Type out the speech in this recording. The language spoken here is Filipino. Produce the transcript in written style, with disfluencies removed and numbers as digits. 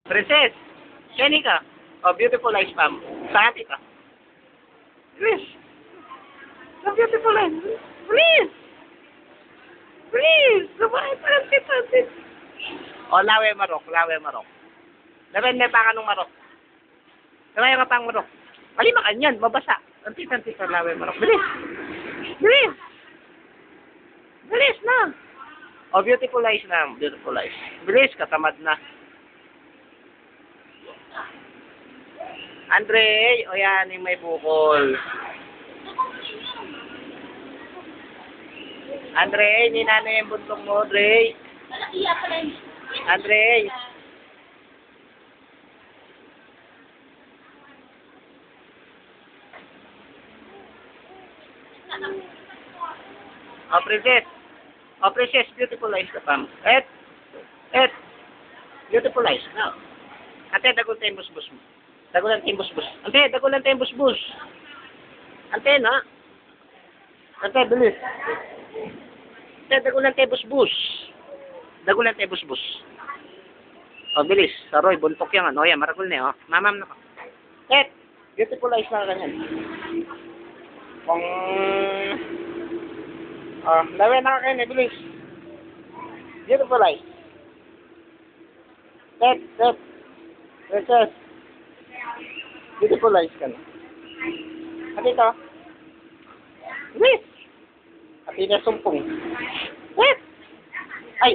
Princess, Jenny ka. Oh, beautiful eyes, ma'am. Sa ate ka. Please. So beautiful eyes. Please. Please. Sabay, ate. Oh, lawe marok. Lawen na pa ka nung marok. Sabay ka pang marok. Palima ka niyan, mabasa. Antit ka lawe marok. Bilis. Bilis na. Oh, beautiful eyes na. Beautiful eyes. Bilis, katamad na. Andre, o yan yung may bukol. Andre, ninano yung buntong mo, Andre. Andre. Oh, Princess, beautiful eyes ka, pam. Beautiful eyes. No. Ate, dagun tayong busbus mo. Dagulan tayong busbus. Ante, dagulan tayong busbus. Ante, na. Ante, bilis. Ante, dagulan tayong busbus. O, bilis. Saroy, buntok yan. O, yan, maragol na, o. Mamam na ka. Ate, beautiful eyes na ganyan. Kung... lawe na ka kayo, bilis. Beautiful eyes. Ate, Princess. Beautiful eyes ka na. At ito. Wait! At ito sumpong. Wait! Ay!